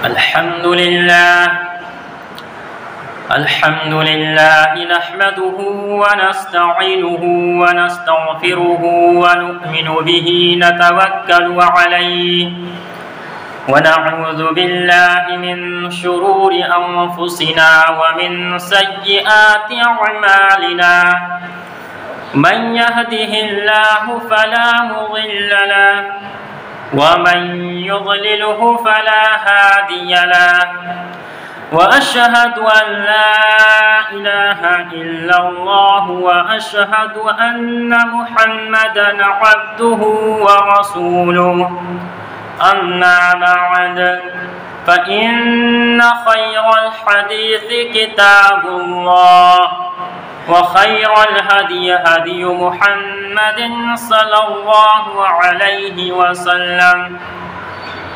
الحمد لله نحمده ونستعينه ونستغفره ونؤمن به نتوكل عليه ونعوذ بالله من شرور أنفسنا ومن سيئات أعمالنا من يهده الله فلا مضل له ومن يضلله فلا هادي له وأشهد أن لا إله إلا الله وأشهد أن محمدا عبده ورسوله أما بعد فإن خير الحديث كتاب الله وخير الهدي هدي محمد صلى الله عليه وسلم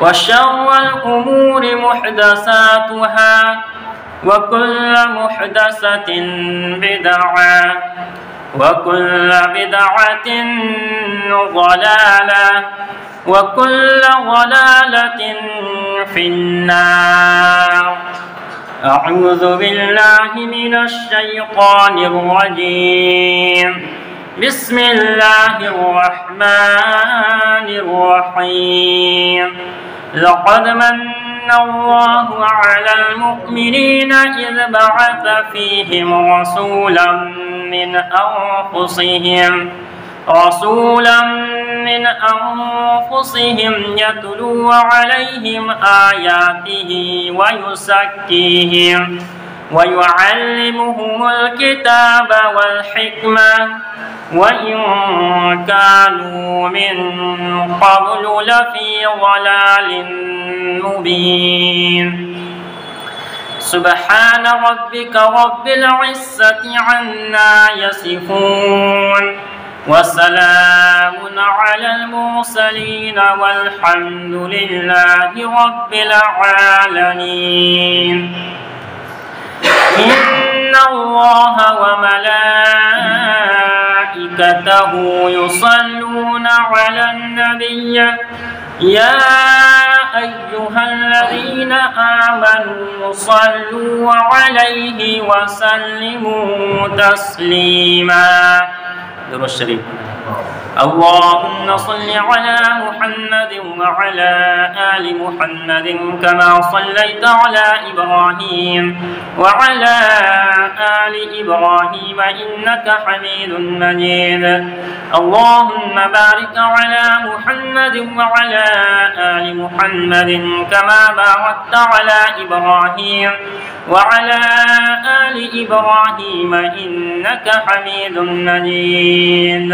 وشر الأمور محدثاتها وكل محدثة بدعة وكل بدعة ضلالة وكل ضلالة في النار. أعوذ بالله من الشيطان الرجيم. بسم الله الرحمن الرحيم. لقد من الله على المؤمنين إذ بعث فيهم رسولا من أنفسهم يتلو عليهم آياته ويزكيهم ويعلمهم الكتاب والحكمة وإن كانوا من قبل لفي ضلال مبين. سبحان ربك رب العزة عما يصفون وسلام على المرسلين والحمد لله رب العالمين. إن الله وملائكته يصلون على النبي يا أيها الذين آمنوا صلوا عليه وسلموا تسليما. درود الشريف. اللهم صل على محمد وعلى آل محمد كما صليت على إبراهيم وعلى آل إبراهيم إنك حميد مجيد. اللهم بارك على محمد وعلى آل محمد كما باركت على إبراهيم وعلى آل إبراهيم إنك حميد مجيد.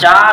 4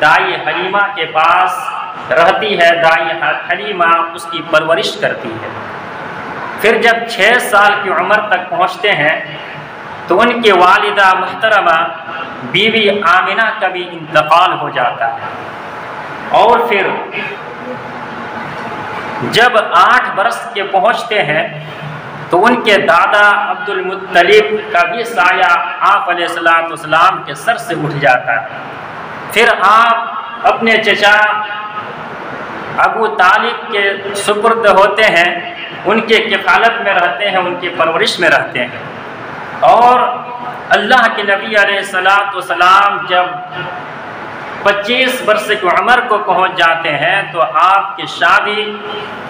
دائی حلیمہ کے پاس رہتی ہے، دائی حلیمہ اس کی پرورش کرتی ہے۔ پھر جب 6 سال کی عمر تک پہنچتے ہیں تو ان کے والدہ محترمہ بیوی آمنہ کا بھی انتقال ہو جاتا ہے، اور پھر جب 8 برس کے پہنچتے ہیں تو ان کے دادا عبد المطلب کا بھی سایہ آپ علیہ السلام کے سر سے اٹھ جاتا ہے۔ پھر آپ اپنے چچا ابو طالب کے سپرد ہوتے ہیں، ان کے کفالت میں رہتے ہیں، ان کی پرورش میں رہتے ہیں۔ اور اللہ کے نبی علیہ السلام جب 25 برس کی عمر کو پہنچ جاتے ہیں تو آپ کی شادی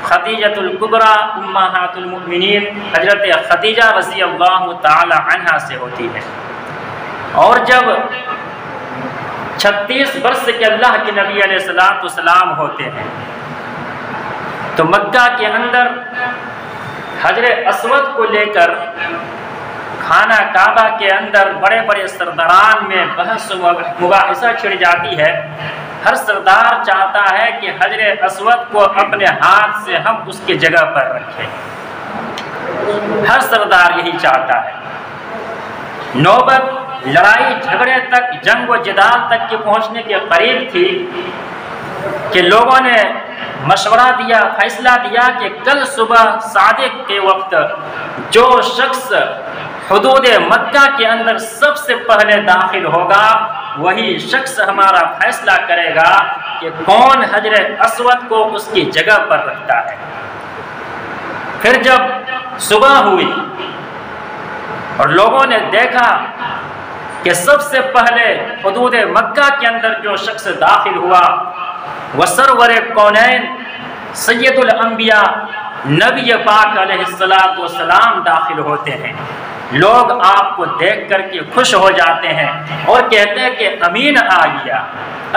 خدیجۃ الکبریٰ امہات المؤمنین حضرت خدیجہ رضی اللہ تعالی عنہا سے ہوتی ہے۔ اور جب 36 برس کے اللہ کے نبی علیہ السلام ہوتے ہیں تو مکہ کے اندر حجر اسود کو لے کر خانہ کعبہ کے اندر بڑے بڑے سرداران میں بحث و مباحثہ چھڑ جاتی ہے۔ ہر سردار چاہتا ہے کہ حجر اسود کو اپنے ہاتھ سے ہم اس کی جگہ پر رکھیں، ہر سردار یہی چاہتا ہے۔ نوبت لڑائی جھگڑے تک، جنگ و جدال تک کے پہنچنے کے قریب تھی کہ لوگوں نے مشورہ دیا، فیصلہ دیا کہ کل صبح صادق کے وقت جو شخص حدود مکہ کے اندر سب سے پہلے داخل ہوگا وہی شخص ہمارا فیصلہ کرے گا کہ کون حجر اسود کو اس کی جگہ پر رکھتا ہے۔ پھر جب صبح ہوئی اور لوگوں نے دیکھا کہ سب سے پہلے حدود مکہ کے اندر جو شخص داخل ہوا وہ سرور کونین سید الانبیاء نبی پاک علیہ السلام داخل ہوتے ہیں، لوگ آپ کو دیکھ کر کے خوش ہو جاتے ہیں اور کہتے ہیں کہ امین آ گیا،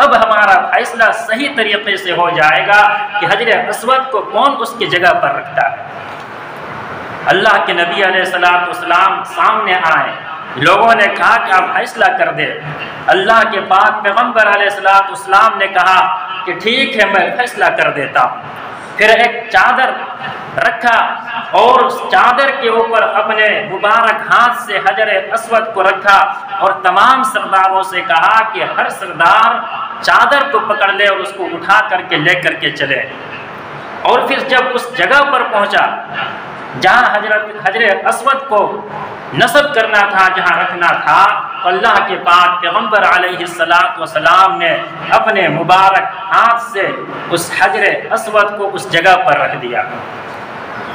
اب ہمارا فیصلہ صحیح طریقے سے ہو جائے گا کہ حجر اسود کو کون اس کی جگہ پر رکھتا ہے۔ اللہ کے نبی علیہ السلام سامنے آئے، لوگوں نے کہا کہ آپ فیصلہ کر دے۔ اللہ کے پاک پیغمبر علیہ السلام نے کہا کہ ٹھیک ہے میں فیصلہ کر دیتا ہوں۔ پھر ایک چادر رکھا اور اس چادر کے اوپر اپنے مبارک ہاتھ سے حجر اسود کو رکھا اور تمام سرداروں سے کہا کہ ہر سردار چادر کو پکڑ لے اور اس کو اٹھا کر کے لے کر کے چلے۔ اور پھر جب اس جگہ پر پہنچا جہاں حجر اسود کو نصب کرنا تھا، جہاں رکھنا تھا، تو اللہ کے پاک پیغمبر علیہ السلام نے اپنے مبارک ہاتھ سے اس حجر اسود کو اس جگہ پر رکھ دیا۔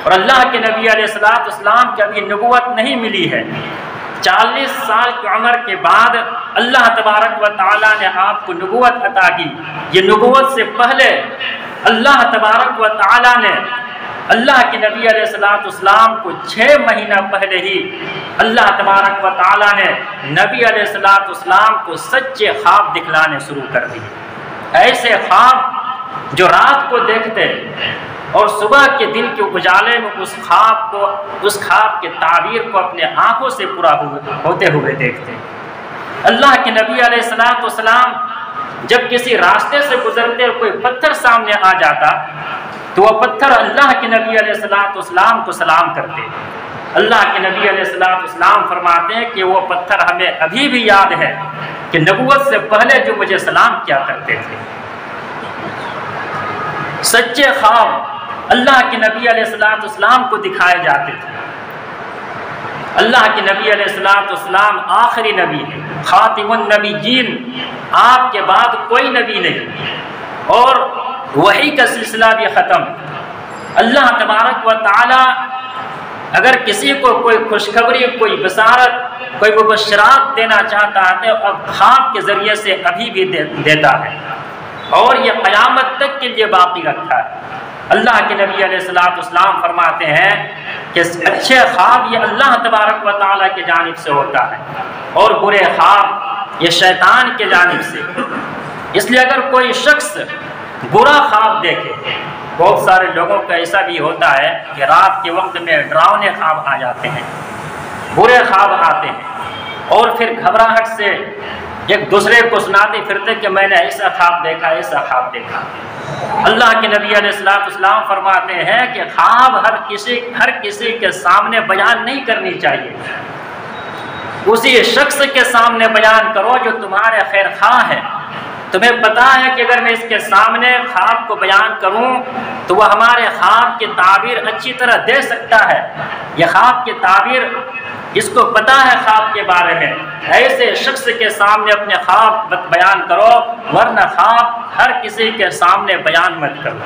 اور اللہ کے نبی علیہ السلام کی ابھی نبوت نہیں ملی ہے، 40 سال کی عمر کے بعد اللہ تبارک و تعالیٰ نے آپ کو نبوت عطا کی۔ یہ نبوت سے پہلے اللہ تبارک و تعالیٰ نے اللہ کے نبی علیہ السلام کو 6 مہینہ پہلے ہی اللہ تبارک و تعالیٰ نے نبی علیہ السلام کو سچے خواب دکھلانے شروع کر دیے، ایسے خواب جو رات کو دیکھتے اور صبح کے دن کے اجالے میں اس خواب کے تعبیر کو اپنے آنکھوں سے پورا ہوتے ہوئے دیکھتے۔ اللہ کے نبی علیہ السلام جب کسی راستے سے گزرتے اور کوئی پتھر سامنے آ جاتا تو وہ پتھر اللہ کے نبی علیہ السلام کو سلام کرتے۔ اللہ کے نبی علیہ السلام فرماتے ہیں کہ وہ پتھر ہمیں ابھی بھی یاد ہے کہ نبوت سے پہلے جو مجھے سلام کیا کرتے تھے۔ سچے خواب اللہ کے نبی علیہ السلام کو دکھائے جاتے تھے۔ اللہ کے نبی علیہ السلام آخری نبی ہے، خاتم النبیین، آپ کے بعد کوئی نبی نہیں، اور وحی کا سلسلہ بھی ختم۔ اللہ تبارک و تعالی اگر کسی کو کوئی خوشخبری، کوئی بشارت، کوئی مبشرات دینا چاہتا ہے تو اب خواب کے ذریعے سے ابھی بھی دیتا ہے، اور یہ قیامت تک کے لیے باقی رکھتا ہے۔ اللہ کے نبی علیہ السلام فرماتے ہیں کہ اچھے خواب یہ اللہ تبارک و تعالیٰ کی جانب سے ہوتا ہے، اور برے خواب یہ شیطان کی جانب سے۔ اس لیے اگر کوئی شخص برا خواب دیکھے، بہت سارے لوگوں کا ایسا بھی ہوتا ہے کہ رات کے وقت میں ڈراؤنے خواب آ جاتے ہیں، برے خواب آتے ہیں، اور پھر گھبراہٹ سے ایک دوسرے کو سناتے پھرتے کہ میں نے ایسا خواب دیکھا، ایسا خواب دیکھا۔ اللہ کے نبی علیہ السلام فرماتے ہیں کہ خواب ہر کسی کے سامنے بیان نہیں کرنی چاہیے، اسی شخص کے سامنے بیان کرو جو تمہارے خیر خواہ ہے۔ تمہیں پتا ہے کہ اگر میں اس کے سامنے خواب کو بیان کروں تو وہ ہمارے خواب کی تعبیر اچھی طرح دے سکتا ہے، یہ خواب کی تعبیر اس کو پتا ہے خواب کے بارے میں، ایسے شخص کے سامنے اپنے خواب بیان کرو، ورنہ خواب ہر کسی کے سامنے بیان مت کرو۔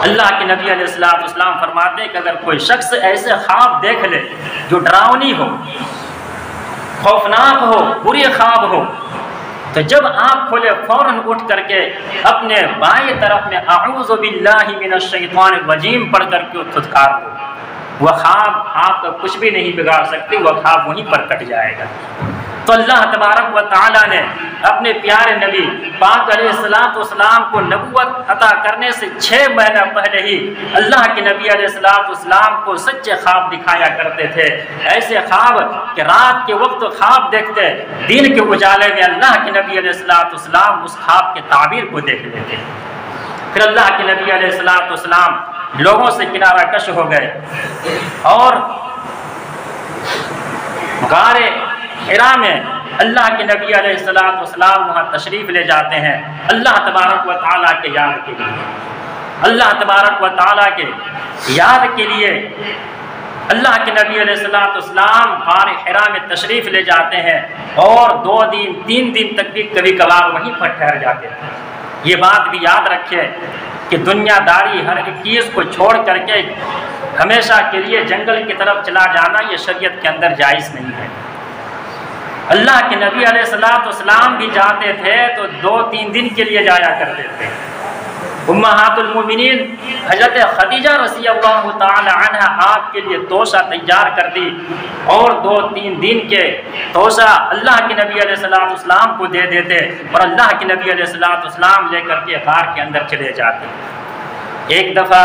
اللہ کے نبی علیہ السلام فرماتے ہیں کہ اگر کوئی شخص ایسے خواب دیکھ لے جو ڈراؤنی ہو، خوفناک ہو، بری خواب ہو، تو جب آپ کھولے فوراً اٹھ کر کے اپنے بائیں طرف میں اعوذ باللہ من الشیطان الرجیم پڑھ کر کے دھتکار دو، وہ خواب آپ کا کچھ بھی نہیں بگاڑ سکتی، وہ خواب وہیں پر کٹ جائے گا۔ تو اللہ تبارک و تعالیٰ نے اپنے پیارے نبی پاک علیہ السلام کو نبوت عطا کرنے سے 6 مہینہ پہلے ہی اللہ کے نبی علیہ السلام کو سچے خواب دکھایا کرتے تھے، ایسے خواب کہ رات کے وقت خواب دیکھتے، دن کے اجالے میں اللہ کے نبی علیہ السلام اس خواب کے تعبیر کو دیکھ لیتے۔ پھر اللہ کے نبی علیہ السلام لوگوں سے کنارہ کش ہو گئے اور غار حرا میں اللہ کے نبی علیہ السلام وہاں تشریف لے جاتے ہیں اللہ تبارک و تعالیٰ کے یاد کے لیے، اللہ تبارک و تعالیٰ کے یاد کے لیے اللہ کے نبی علیہ السلام غار حرا میں تشریف لے جاتے ہیں اور 2 دن 3 دن تک بھی کبھی کبھار وہیں پر ٹھہر جاتے ہیں۔ یہ بات بھی یاد رکھے کہ دنیا داری ہر ایک چیز کو چھوڑ کر کے ہمیشہ کے لیے جنگل کی طرف چلا جانا یہ شریعت کے اندر جائز نہیں ہے۔ اللہ کے نبی علیہ السلام بھی جاتے تھے تو 2-3 دن کے لیے جایا کرتے تھے۔ امہات المومنین حضرت خدیجہ رضی اللہ تعالی عنہ آپ کے لیے توشہ تیار کر دی اور 2-3 دن کے توشہ اللہ کے نبی علیہ السلام کو دے دیتے اور اللہ کے نبی علیہ السلام لے کر کے غار کے اندر چلے جاتے۔ ایک دفعہ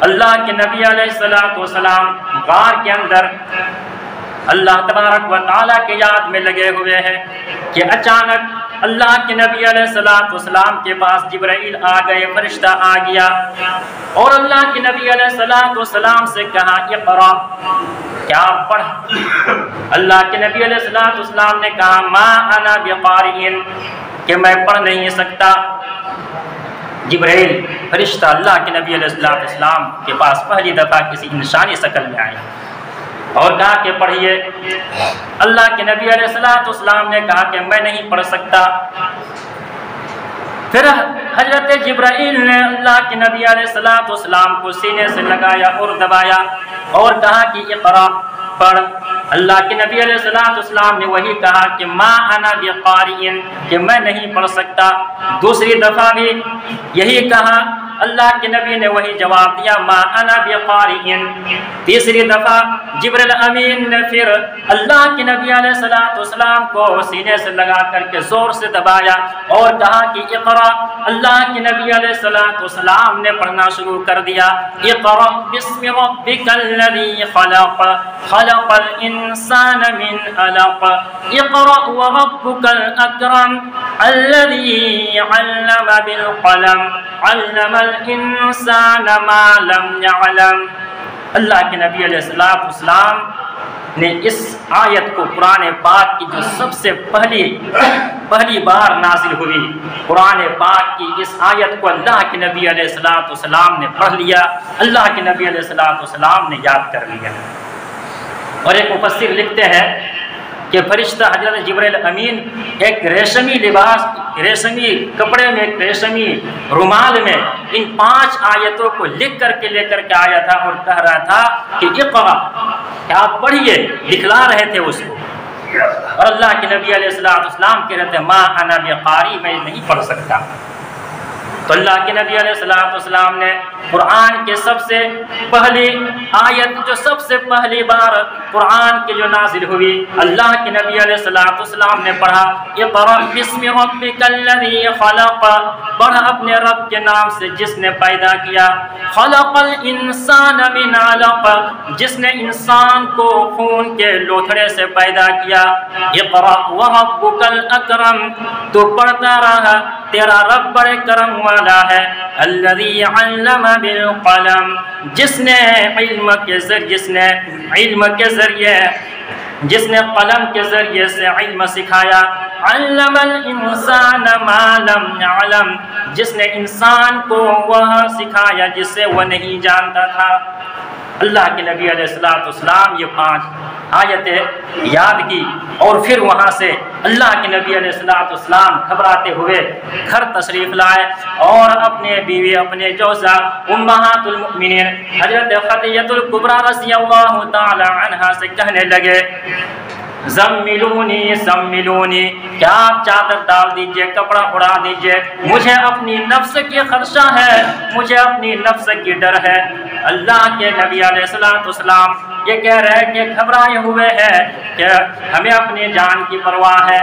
اللہ کے نبی علیہ السلام غار کے اندر اللہ تبارک و تعالیٰ کے یاد میں لگے ہوئے ہیں کہ اچانک اللہ کے نبی علیہ السلام کے پاس جبرائیل آ گئے، فرشتہ آ گیا اور اللہ کے نبی علیہ السلام سے کہا اقرا، کیا پڑھ؟ اللہ کے نبی علیہ السلام نے کہا ما انا بقارئ، کہ میں پڑھ نہیں سکتا۔ جبرائیل فرشتہ اللہ کے نبی علیہ السلام کے پاس پہلی دفعہ کسی انسانی شکل میں آئے اور کہا کہ پڑھیے۔ اللہ کے نبی علیہ السلام نے کہا کہ میں نہیں پڑھ سکتا۔ پھر حضرت جبرائیل نے اللہ کے نبی علیہ السلام کو سینے سے لگایا اور دبایا اور کہا کہ اقرا، پڑھ۔ اللہ کے نبی علیہ السلام نے وہی کہا کہ ما انا بقارئ، کہ میں نہیں پڑھ سکتا۔ دوسری دفعہ بھی یہی کہا، اللہ کے نبی نے وہی جواب دیا ما انا بقارئ۔ تیسری دفعہ جبریل امین نے پھر اللہ کے نبی علیہ السلام کو سینے سے لگا کر کے زور سے دبایا اور کہا کہ اقرا۔ اللہ کے نبی علیہ السلام نے پڑھنا شروع کر دیا، اقرا بسم ربک الذی خلق، خلق الانسان من علق، اقرا وربک الاکرم الذی علم بالقلم، علم الانسان ما لم يعلم۔ اللہ کے نبی علیہ السلام نے اس آیت کو قرآن پاک کی جو سب سے پہلی بار نازل ہوئی، قرآن پاک کی اس آیت کو اللہ کے نبی علیہ السلام نے پڑھ لیا، اللہ کے نبی علیہ السلام نے یاد کر لیا۔ اور ایک مفسر لکھتے ہیں کہ فرشتہ حضرت جبریل امین ایک ریشمی لباس، ریشمی کپڑے میں، ایک ریشمی رومال میں ان 5 آیتوں کو لکھ کر کے لے کر کے آیا تھا اور کہہ رہا تھا کہ اقرا، کہ آپ پڑھیے، دکھلا رہے تھے اس کو۔ اور اللہ کے نبی علیہ السلام کہہ رہے تھے ما انا بقاری، میں نہیں پڑھ سکتا۔ تو اللہ کے نبی علیہ السلام نے قرآن کے سب سے پہلی آیت جو سب سے پہلی بار قرآن کی جو نازل ہوئی، اللہ کے نبی علیہ السلام نے پڑھا اقرأ بسم ربک الذی خلق، پڑھ اپنے رب کے نام سے جس نے پیدا کیا، خلق الانسان من علق، جس نے انسان کو خون کے لوتھڑے سے پیدا کیا، اقرأ وربک الاکرم، تو پڑھتا رہا تیرا رب بڑے کرم والا ہے، الذی علم بالقلم، جس نے علم قلم کے ذریعے سے علم سکھایا، علم الانسان ما لم يعلم، جس نے انسان کو وہ سکھایا جس سے وہ نہیں جانتا تھا۔ اللہ کے نبی علیہ السلام یہ 5 آیتیں یاد کی اور پھر وہاں سے اللہ کے نبی علیہ السلام گھبراتے ہوئے گھر تشریف لائے اور اپنے بیوی اپنے جوزہ امہات المؤمنین حضرت خدیجہ الکبریٰ رضی اللہ تعالی عنہا سے کہنے لگے زملونی زملونی، کیا آپ چادر ڈال دیجئے، کپڑا اڑا دیجئے، مجھے اپنی نفس کی خدشہ ہے، مجھے اپنی نفس کی ڈر ہے۔ اللہ کے نبی علیہ السلام یہ کہہ رہے ہیں کہ گھبرائے ہوئے ہیں کہ ہمیں اپنی جان کی پرواہ ہے۔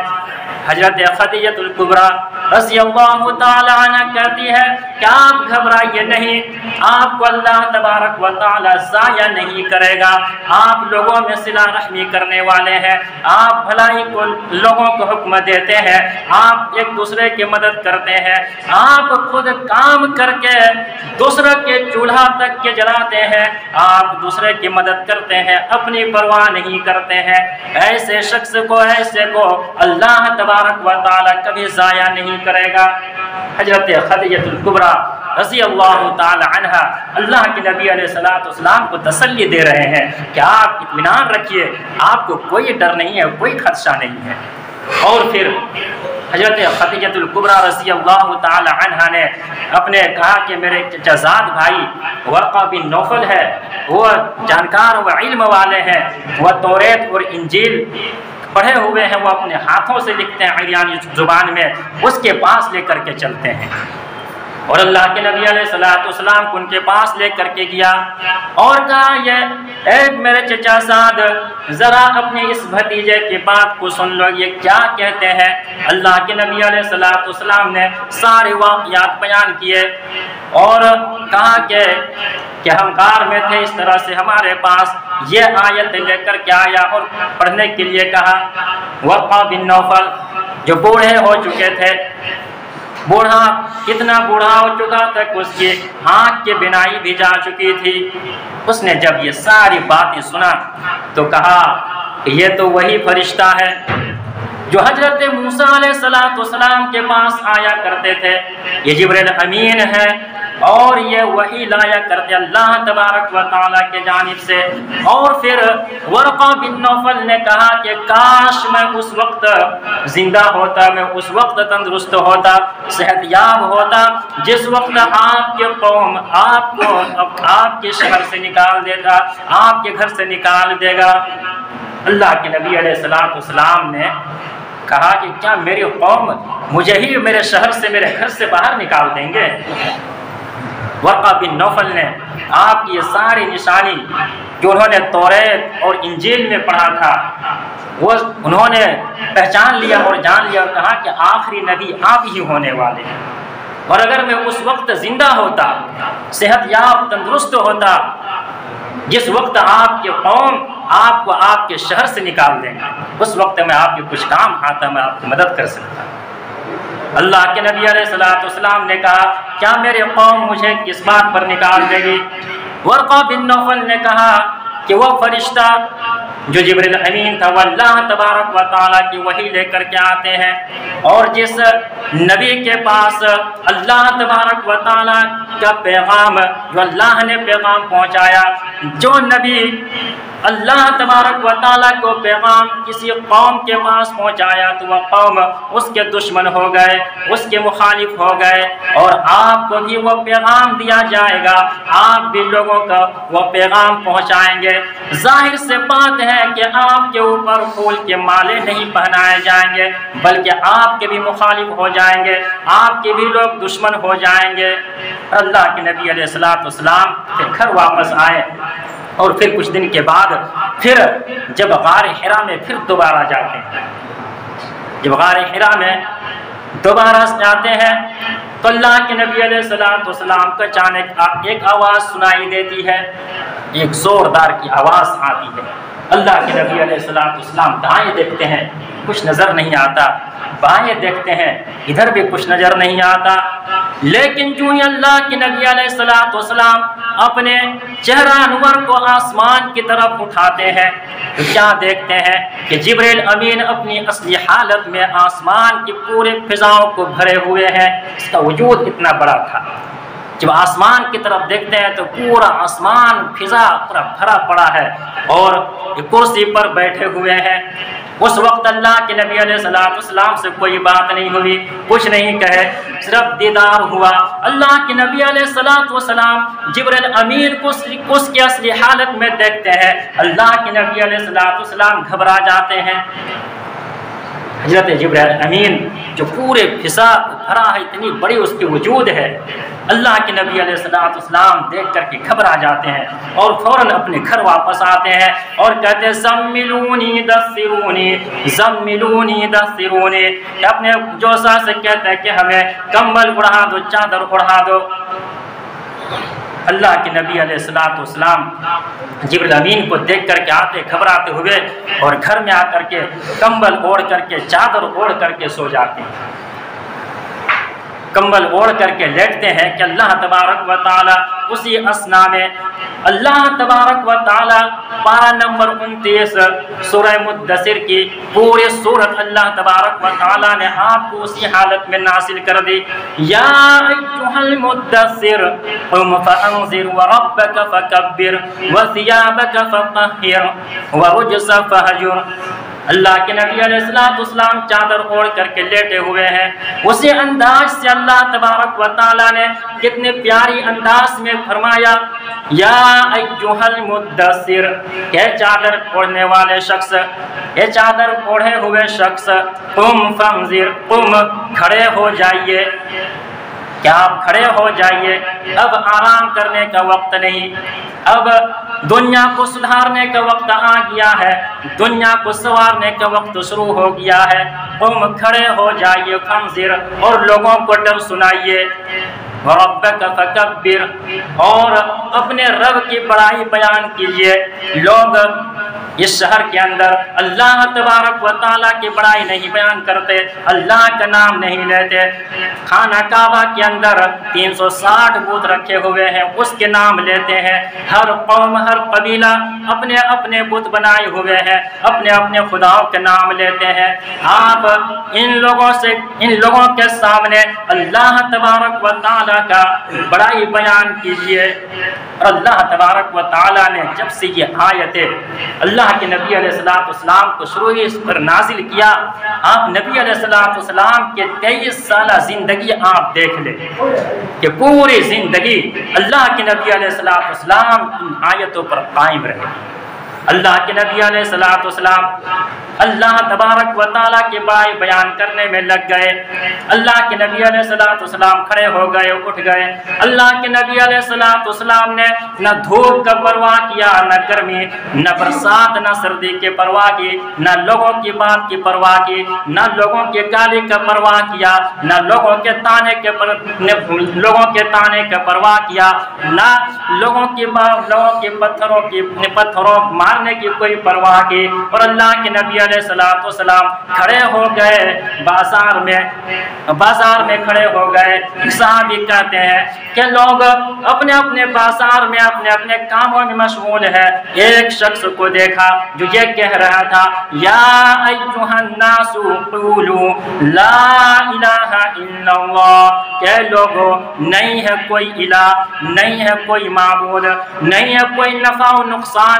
حضرت خدیجہ الکبریٰ رضی اللہ تعالی عنہ کہتی ہے کہ آپ گھبرائیے نہیں، آپ کو اللہ تبارک و تعالی ضائع نہیں کرے گا، آپ لوگوں میں صلہ رحمی کرنے والے ہیں، آپ بھلائی کو لوگوں کو حکم دیتے ہیں، آپ ایک دوسرے کی مدد کرتے ہیں، آپ خود کام کر کے دوسرے کے چولہا تک کے جلاتے ہیں، آپ دوسرے کی مدد کرتے ہیں، اپنی پرواہ نہیں کرتے ہیں۔ ایسے شخص کو اللہ تبارک و تعالی کبھی ضائع نہیں کرے گا۔ حضرت خدیجہ الکبریٰ رضی اللہ تعالی عنہ اللہ کے نبی علیہ السلام کو تسلی دے رہے ہیں کہ آپ اطمینان رکھیے، آپ کو کوئی ڈر نہیں ہے، کوئی خدشہ نہیں ہے۔ اور پھر حضرت خدیجہ الکبریٰ رضی اللہ تعالی عنہ نے اپنے کہا کہ میرے چچازاد بھائی ورقہ بن نوفل ہے، وہ جانکار و علم والے ہیں، وہ توریت اور انجیل پڑھے ہوئے ہیں، وہ اپنے ہاتھوں سے لکھتے ہیں عبرانی زبان میں، اس کے پاس لے کر کے چلتے ہیں۔ اور اللہ کے نبی علیہ السلام کو ان کے پاس لے کر کے گیا اور کہا یہ اے میرے چچا زاد، ذرا اپنے اس بھتیجے کی بات کو سن لو، یہ کیا کہتے ہیں۔ اللہ کے نبی علیہ السلام نے سارے واقعات بیان کیے اور کہا کہ ہم غار میں تھے، اس طرح سے ہمارے پاس یہ آیت لے کر کے آیا اور پڑھنے کے لیے کہا۔ ورقہ بن نوفل جو بوڑھے ہو چکے تھے، بوڑھا کتنا بوڑھا ہو چکا تھا کہ اس کی آنکھ کی بینائی بھی جا چکی تھی، اس نے جب یہ ساری باتیں سنا تو کہا کہ یہ تو وہی فرشتہ ہے جو حضرت موسیٰ علیہ السلام کے پاس آیا کرتے تھے، یہ جبریل امین ہے اور یہ وحی لایا کرتے اللہ تبارک و تعالیٰ کے جانب سے۔ اور پھر ورقہ بن نوفل نے کہا کہ کاش میں اس وقت زندہ ہوتا، میں اس وقت تندرست ہوتا، صحت یاب ہوتا جس وقت آپ کے قوم آپ کو آپ کے شہر سے نکال دیتا، آپ کے گھر سے نکال دے گا۔ اللہ کے نبی علیہ السلام نے کہا کہ کیا میری قوم مجھے ہی میرے شہر سے میرے گھر سے باہر نکال دیں گے؟ ورقہ بن نوفل نے آپ کی یہ ساری نشانی جو انہوں نے توریت اور انجیل میں پڑھا تھا وہ انہوں نے پہچان لیا اور جان لیا اور کہا کہ آخری نبی آپ ہی ہونے والے ہیں، اور اگر میں اس وقت زندہ ہوتا، صحت یاب تندرست ہوتا جس وقت آپ کے قوم آپ کو آپ کے شہر سے نکال دیں گے، اس وقت میں آپ کے کچھ کام آتا، میں آپ کی مدد کر سکتا۔ اللہ کے نبی علیہ السلام نے کہا کیا میرے قوم مجھے کس بات پر نکال دے گی؟ ورقہ بن نوفل نے کہا کہ وہ فرشتہ جو جبریل امین تھا وہ اللہ تبارک و تعالیٰ کی وحی لے کر کے آتے ہیں، اور جس نبی کے پاس اللہ تبارک و تعالیٰ کا پیغام جو اللہ نے پیغام پہنچایا، جو نبی اللہ تبارک و تعالیٰ کو پیغام کسی قوم کے پاس پہنچایا تو وہ قوم اس کے دشمن ہو گئے، اس کے مخالف ہو گئے، اور آپ کو بھی وہ پیغام دیا جائے گا، آپ بھی لوگوں کا وہ پیغام پہنچائیں گے۔ ظاہر سے بات ہے کہ آپ کے اوپر پھول کے مالے نہیں پہنائے جائیں گے، بلکہ آپ کے بھی مخالف ہو جائیں گے، آپ کے بھی لوگ دشمن ہو جائیں گے۔ اللہ کے نبی علیہ السلام پھر گھر واپس آئے، اور پھر کچھ دن کے بعد پھر جب غار حرا میں پھر دوبارہ جاتے ہیں، جب غار حرا میں دوبارہ جاتے ہیں تو اللہ کے نبی علیہ السلام کو اچانک ایک آواز سنائی دیتی ہے، ایک زوردار کی آواز آتی ہے۔ اللہ کے نبی علیہ السلام دائیں دیکھتے ہیں، کچھ نظر نہیں آتا، بائیں دیکھتے ہیں، ادھر بھی کچھ نظر نہیں آتا، لیکن جو ہی اللہ کے نبی علیہ السلام اپنے چہرہ انور کو آسمان کی طرف اٹھاتے ہیں تو کیا دیکھتے ہیں کہ جبریل امین اپنی اصلی حالت میں آسمان کی پورے فضاؤں کو بھرے ہوئے ہیں۔ اس کا وجود اتنا بڑا تھا، جب آسمان کی طرف دیکھتے ہیں تو پورا آسمان فضا پورا بھرا پڑا ہے، اور کرسی پر بیٹھے ہوئے ہیں۔ اس وقت اللہ کے نبی علیہ السلام سے کوئی بات نہیں ہوئی، کچھ نہیں کہے، صرف دیدار ہوا۔ اللہ کے نبی علیہ السلام جبریل امین کو اس کی اصلی حالت میں دیکھتے ہیں، اللہ کے نبی علیہ السلام گھبرا جاتے ہیں۔ حضرت جبریل امین جو پورے فضا بھرا ہے، اتنی بڑی اس کی وجود ہے، اللہ کے نبی علیہ السلام دیکھ کر کے گھبرا جاتے ہیں اور فوراً اپنے گھر واپس آتے ہیں اور کہتے ہیں زملونی دثرونی زملونی دثرونی، اپنے جوسا سے کہتے ہیں کہ ہمیں کمبل اڑا دو، چادر اڑا دو۔ اللہ کے نبی علیہ السلام جبریل امین کو دیکھ کر کے آتے گھبراتے ہوئے، اور گھر میں آ کر کے کمبل اوڑھ کر کے چادر اوڑھ کر کے سو جاتے ہیں، کمبل اوڑھ کر کے لیٹتے ہیں کہ اللہ تبارک و تعالی اسی اسنا میں اللہ تبارک و تعالی پارہ نمبر 29 سورہ مدثر کی پورے سورت اللہ تبارک و تعالی نے آپ کو اسی حالت میں نازل کر دی۔ یا ایھا المدثر قم فانذر وربک فکبر وثیابک فطہر ورجز فہجر۔ اللہ کے نبی علیہ السلام چادر اوڑھ کر کے لیٹے ہوئے ہیں، اسی انداز سے اللہ تبارک و تعالیٰ نے کتنے پیاری انداز میں فرمایا، یا ایھا المدثر، کہ چادر اوڑھنے والے شخص، یہ چادر اوڑھے ہوئے شخص، قم فانذر، قم، کھڑے ہو جائیے، کہ آپ کھڑے ہو جائیے، اب آرام کرنے کا وقت نہیں، اب دنیا کو سدھارنے کا وقت آ گیا ہے، دنیا کو سنوارنے کا وقت شروع ہو گیا ہے، تم کھڑے ہو جائیے، فانذر، اور لوگوں کو ڈر سنائیے، وَرَبَّكَ فَكَبِّرْ، اور اپنے رب کی بڑائی بیان کیجیے۔ لوگ اس شہر کے اندر اللہ تبارک و تعالیٰ کی بڑائی نہیں بیان کرتے، اللہ کا نام نہیں لیتے، خانہ کعبہ کے اندر 360 بت رکھے ہوئے ہیں، اس کے نام لیتے ہیں، ہر قوم ہر قبیلہ اپنے اپنے بت بنائے ہوئے ہیں، اپنے اپنے خداؤں کے نام لیتے ہیں۔ آپ ان لوگوں کے سامنے اللہ تبارک و تعالیٰ کا بڑائی بیان کیجیے۔ اور اللہ تبارک و تعالیٰ نے جب سے یہ آیتیں اللہ کے نبی علیہ السلام کو شروع ہی اس پر نازل کیا، آپ نبی علیہ السلام کے 23 سالہ زندگی آپ دیکھ لیں کہ پوری زندگی اللہ کے نبی علیہ السلام ان آیتوں پر قائم رہے۔ اللہ کے نبی علیہ السلام اللہ تبارک و تعالیٰ کے بڑائی بیان کرنے میں لگ گئے۔ اللہ کے نبی علیہ السلام کھڑے ہو گئے، اٹھ گئے۔ اللہ کے نبی علیہ السلام نے نہ دھوپ کا پرواہ کیا، نہ گرمی، نہ برسات، نہ سردی کی پرواہ کی، نہ لوگوں کی بات کی پرواہ کی، نہ لوگوں کے گالی کا پرواہ کیا، نہ لوگوں کے تانے کا پرواہ کیا، نہ لوگوں کے پتھروں مارنے کی کوئی پرواہ کی۔ اور اللہ کے نبی علیہ السلام کھڑے ہو گئے بازار میں کھڑے ہو گئے۔ صحابی کہتے ہیں کہ لوگ اپنے اپنے بازار میں اپنے اپنے کاموں میں مشغول ہے، ایک شخص کو دیکھا جو یہ کہہ رہا تھا، یا ایھا الناس قولوا لا الہ الا اللہ، کہ لوگوں نہیں ہے کوئی الہ، نہیں ہے کوئی معبود، نہیں ہے کوئی نفع و نقصان